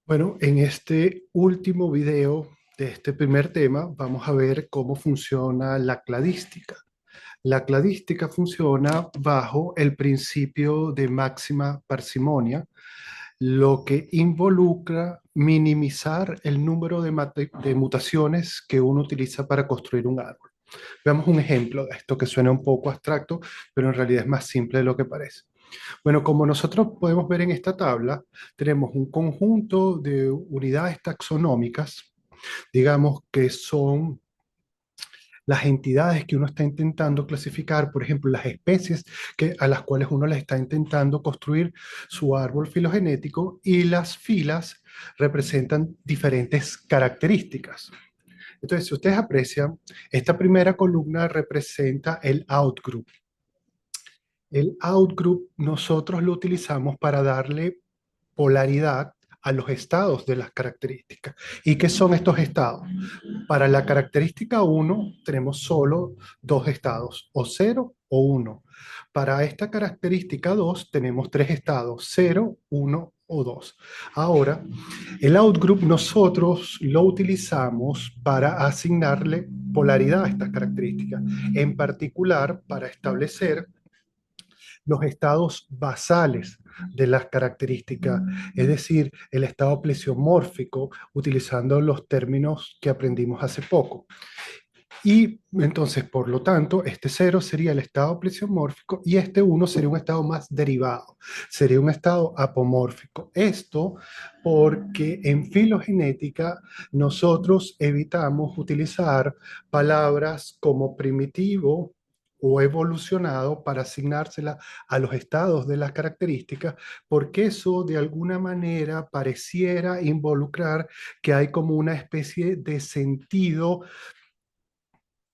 Bueno, en este último video de este primer tema vamos a ver cómo funciona la cladística. La cladística funciona bajo el principio de máxima parsimonia, lo que involucra minimizar el número de mutaciones que uno utiliza para construir un árbol. Veamos un ejemplo de esto que suena un poco abstracto, pero en realidad es más simple de lo que parece. Bueno, como nosotros podemos ver en esta tabla, tenemos un conjunto de unidades taxonómicas, digamos que son las entidades que uno está intentando clasificar, por ejemplo, las especies a las cuales uno les está intentando construir su árbol filogenético, y las filas representan diferentes características. Entonces, si ustedes aprecian, esta primera columna representa el outgroup. El outgroup nosotros lo utilizamos para darle polaridad a los estados de las características. ¿Y qué son estos estados? Para la característica 1 tenemos solo dos estados, o 0 o 1. Para esta característica 2 tenemos tres estados, 0, 1 o 2. Ahora, el outgroup nosotros lo utilizamos para asignarle polaridad a estas características, en particular para establecer los estados basales de las características, es decir, el estado plesiomórfico, utilizando los términos que aprendimos hace poco. Y entonces, por lo tanto, este 0 sería el estado plesiomórfico y este 1 sería un estado más derivado, sería un estado apomórfico. Esto porque en filogenética nosotros evitamos utilizar palabras como primitivo o evolucionado para asignársela a los estados de las características, porque eso de alguna manera pareciera involucrar que hay como una especie de sentido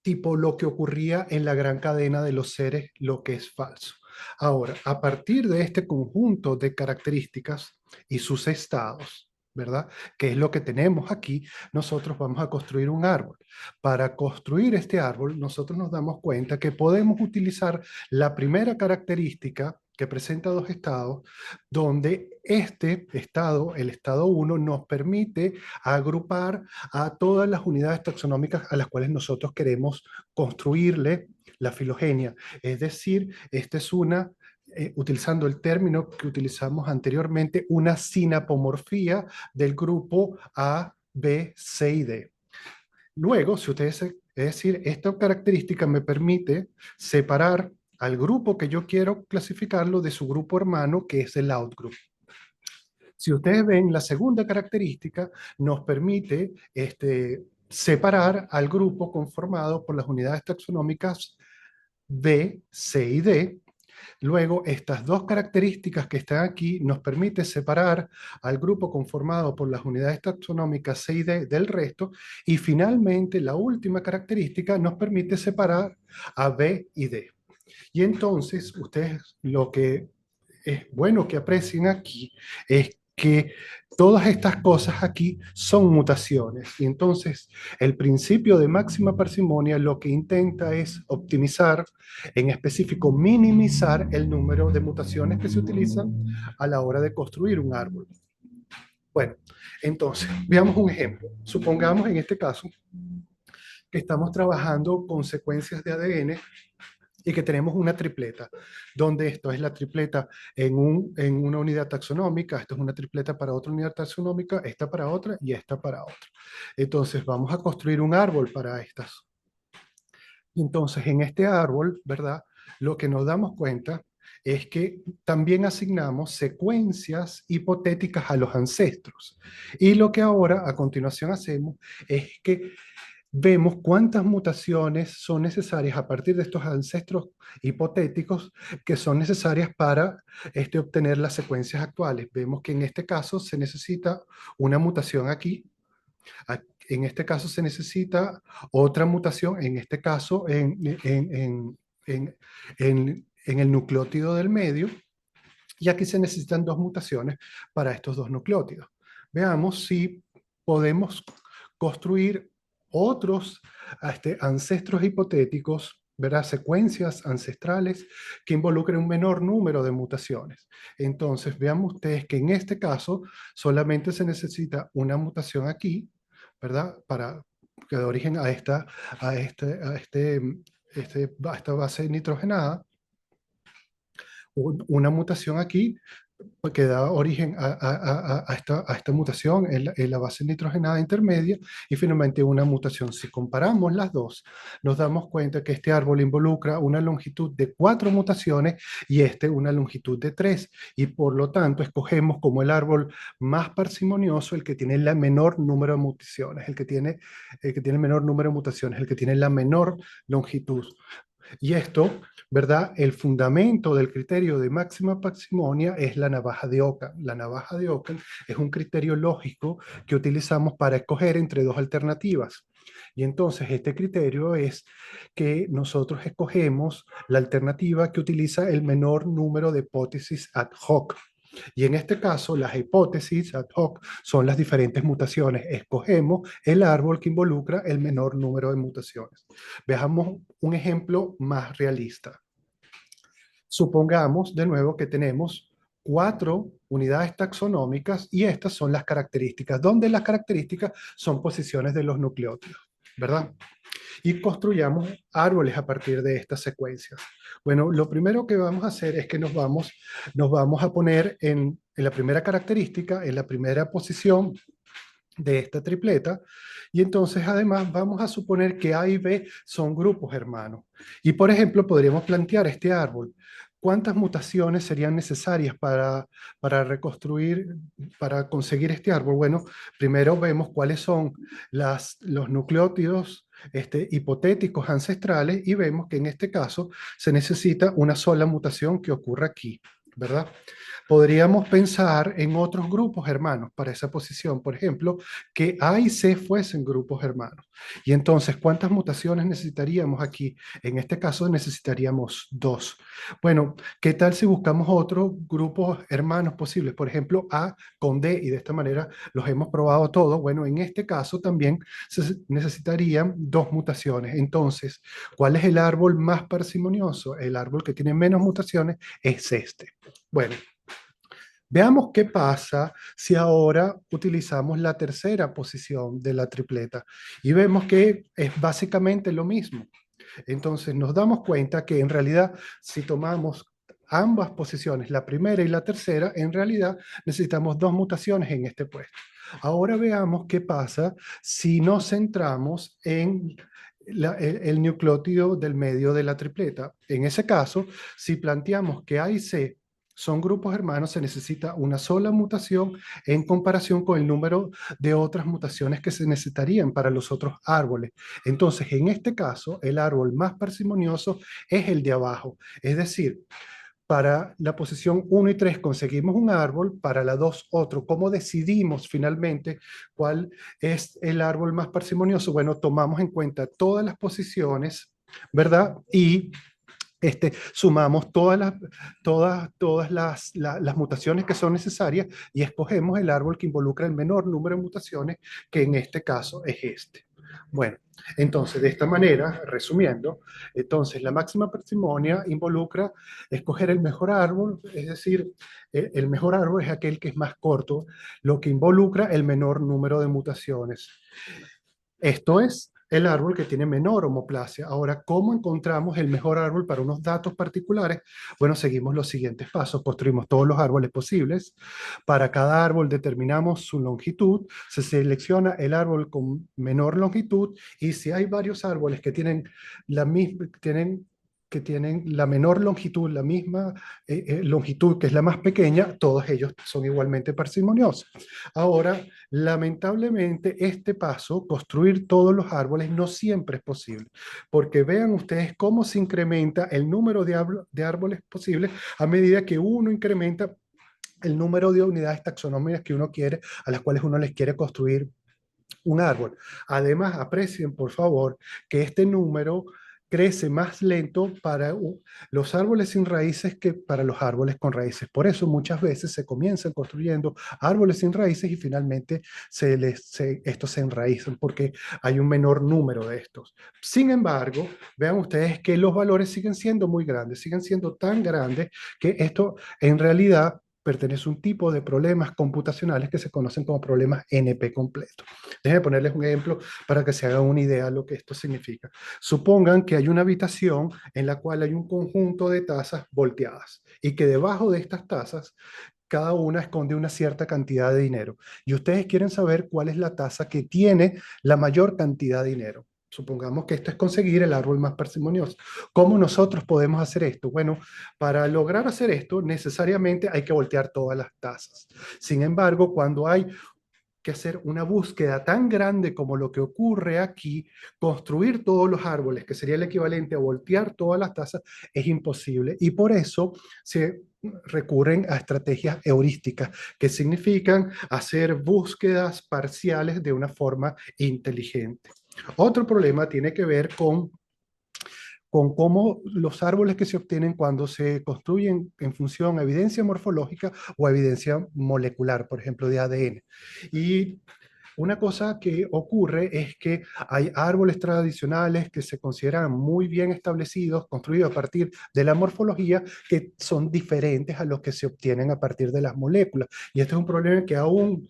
tipo lo que ocurría en la gran cadena de los seres, lo que es falso. Ahora, a partir de este conjunto de características y sus estados, ¿verdad? Que es lo que tenemos aquí, nosotros vamos a construir un árbol. Para construir este árbol, nosotros nos damos cuenta que podemos utilizar la primera característica que presenta dos estados, donde este estado, el estado 1, nos permite agrupar a todas las unidades taxonómicas a las cuales nosotros queremos construirle la filogenia. Es decir, esta es utilizando el término que utilizamos anteriormente, una sinapomorfía del grupo A, B, C y D. Luego, si ustedes, es decir, esta característica me permite separar al grupo que yo quiero clasificarlo de su grupo hermano, que es el outgroup. Si ustedes ven, la segunda característica nos permite separar al grupo conformado por las unidades taxonómicas B, C y D. Luego, estas dos características que están aquí nos permiten separar al grupo conformado por las unidades taxonómicas C y D del resto. Y finalmente, la última característica nos permite separar a B y D. Y entonces, ustedes lo que es bueno que aprecien aquí es que todas estas cosas aquí son mutaciones. Y entonces el principio de máxima parsimonia lo que intenta es optimizar, en específico minimizar el número de mutaciones que se utilizan a la hora de construir un árbol. Bueno, entonces veamos un ejemplo. Supongamos en este caso que estamos trabajando con secuencias de ADN y que tenemos una tripleta, donde esto es la tripleta en una unidad taxonómica, esto es una tripleta para otra unidad taxonómica, esta para otra y esta para otra. Entonces vamos a construir un árbol para estas. Y entonces en este árbol, ¿verdad? Lo que nos damos cuenta es que también asignamos secuencias hipotéticas a los ancestros. Y lo que ahora a continuación hacemos es que vemos cuántas mutaciones son necesarias a partir de estos ancestros hipotéticos que son necesarias para obtener las secuencias actuales. Vemos que en este caso se necesita una mutación aquí, en este caso se necesita otra mutación, en este caso en el nucleótido del medio, y aquí se necesitan dos mutaciones para estos dos nucleótidos. Veamos si podemos construir otros ancestros hipotéticos ¿verdad? Secuencias ancestrales que involucren un menor número de mutaciones. Entonces, vean ustedes que en este caso solamente se necesita una mutación aquí, ¿verdad? Para que dé origen a a esta base nitrogenada, una mutación aquí que da origen a esta mutación en la base nitrogenada intermedia y finalmente una mutación. Si comparamos las dos, nos damos cuenta que este árbol involucra una longitud de 4 mutaciones y este una longitud de 3 y por lo tanto escogemos como el árbol más parsimonioso el que tiene el menor número de mutaciones, el que tiene el menor número de mutaciones, el que tiene la menor longitud. Y esto, ¿verdad? El fundamento del criterio de máxima parsimonia es la navaja de Ockham. La navaja de Ockham es un criterio lógico que utilizamos para escoger entre dos alternativas. Y entonces este criterio es que nosotros escogemos la alternativa que utiliza el menor número de hipótesis ad hoc. Y en este caso, las hipótesis ad hoc son las diferentes mutaciones. Escogemos el árbol que involucra el menor número de mutaciones. Veamos un ejemplo más realista. Supongamos de nuevo que tenemos 4 unidades taxonómicas y estas son las características, donde las características son posiciones de los nucleótidos, ¿verdad? Y construyamos árboles a partir de estas secuencias. Bueno, lo primero que vamos a hacer es que nos vamos a poner en la primera característica, en la primera posición de esta tripleta, y entonces además vamos a suponer que A y B son grupos hermanos. Y por ejemplo, podríamos plantear este árbol. ¿Cuántas mutaciones serían necesarias para reconstruir, para conseguir este árbol? Bueno, primero vemos cuáles son los nucleótidos hipotéticos ancestrales y vemos que en este caso se necesita una sola mutación que ocurra aquí, ¿verdad? Podríamos pensar en otros grupos hermanos para esa posición, por ejemplo, que A y C fuesen grupos hermanos. Y entonces, ¿cuántas mutaciones necesitaríamos aquí? En este caso necesitaríamos 2. Bueno, ¿qué tal si buscamos otros grupos hermanos posibles? Por ejemplo, A con D, y de esta manera los hemos probado todos. Bueno, en este caso también se necesitarían 2 mutaciones. Entonces, ¿cuál es el árbol más parsimonioso? El árbol que tiene menos mutaciones es este. Bueno, veamos qué pasa si ahora utilizamos la tercera posición de la tripleta y vemos que es básicamente lo mismo. Entonces nos damos cuenta que en realidad si tomamos ambas posiciones, la primera y la tercera, en realidad necesitamos 2 mutaciones en este puesto. Ahora veamos qué pasa si nos centramos en el nucleótido del medio de la tripleta. En ese caso, si planteamos que A y C son grupos hermanos, se necesita una sola mutación en comparación con el número de otras mutaciones que se necesitarían para los otros árboles. Entonces, en este caso, el árbol más parsimonioso es el de abajo. Es decir, para la posición 1 y 3 conseguimos un árbol, para la 2 otro. ¿Cómo decidimos finalmente cuál es el árbol más parsimonioso? Bueno, tomamos en cuenta todas las posiciones, ¿verdad? Y sumamos todas las mutaciones que son necesarias y escogemos el árbol que involucra el menor número de mutaciones, que en este caso es este. Bueno, entonces de esta manera, resumiendo, entonces la máxima parsimonia involucra escoger el mejor árbol, es decir, el mejor árbol es aquel que es más corto, lo que involucra el menor número de mutaciones. Esto es el árbol que tiene menor homoplasia. Ahora, ¿cómo encontramos el mejor árbol para unos datos particulares? Bueno, seguimos los siguientes pasos. Construimos todos los árboles posibles. Para cada árbol determinamos su longitud. Se selecciona el árbol con menor longitud y si hay varios árboles que tienen que tienen la menor longitud, la misma longitud que es la más pequeña, todos ellos son igualmente parsimoniosos. Ahora, lamentablemente, este paso, construir todos los árboles, no siempre es posible, porque vean ustedes cómo se incrementa el número de árboles posibles a medida que uno incrementa el número de unidades taxonómicas que uno quiere, a las cuales uno les quiere construir un árbol. Además, aprecien, por favor, que este número crece más lento para los árboles sin raíces que para los árboles con raíces. Por eso muchas veces se comienzan construyendo árboles sin raíces y finalmente estos se enraizan porque hay un menor número de estos. Sin embargo, vean ustedes que los valores siguen siendo muy grandes, siguen siendo tan grandes que esto en realidad pertenece a un tipo de problemas computacionales que se conocen como problemas NP completos. Déjenme ponerles un ejemplo para que se hagan una idea de lo que esto significa. Supongan que hay una habitación en la cual hay un conjunto de tazas volteadas y que debajo de estas tazas cada una esconde una cierta cantidad de dinero. Y ustedes quieren saber cuál es la taza que tiene la mayor cantidad de dinero. Supongamos que esto es conseguir el árbol más parsimonioso. ¿Cómo nosotros podemos hacer esto? Bueno, para lograr hacer esto necesariamente hay que voltear todas las tazas. Sin embargo, cuando hay que hacer una búsqueda tan grande como lo que ocurre aquí, construir todos los árboles, que sería el equivalente a voltear todas las tazas, es imposible. Y por eso se recurren a estrategias heurísticas, que significan hacer búsquedas parciales de una forma inteligente. Otro problema tiene que ver con cómo los árboles que se obtienen cuando se construyen en función a evidencia morfológica o a evidencia molecular, por ejemplo, de ADN. Y una cosa que ocurre es que hay árboles tradicionales que se consideran muy bien establecidos, construidos a partir de la morfología, que son diferentes a los que se obtienen a partir de las moléculas. Y este es un problema que aún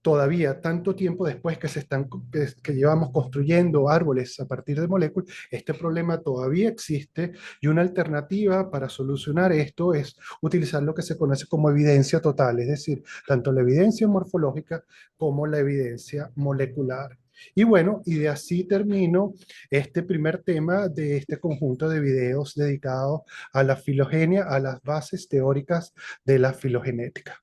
todavía, tanto tiempo después que llevamos construyendo árboles a partir de moléculas, este problema todavía existe y una alternativa para solucionar esto es utilizar lo que se conoce como evidencia total, es decir, tanto la evidencia morfológica como la evidencia molecular. Y bueno, y de así termino este primer tema de este conjunto de videos dedicados a la filogenia, a las bases teóricas de la filogenética.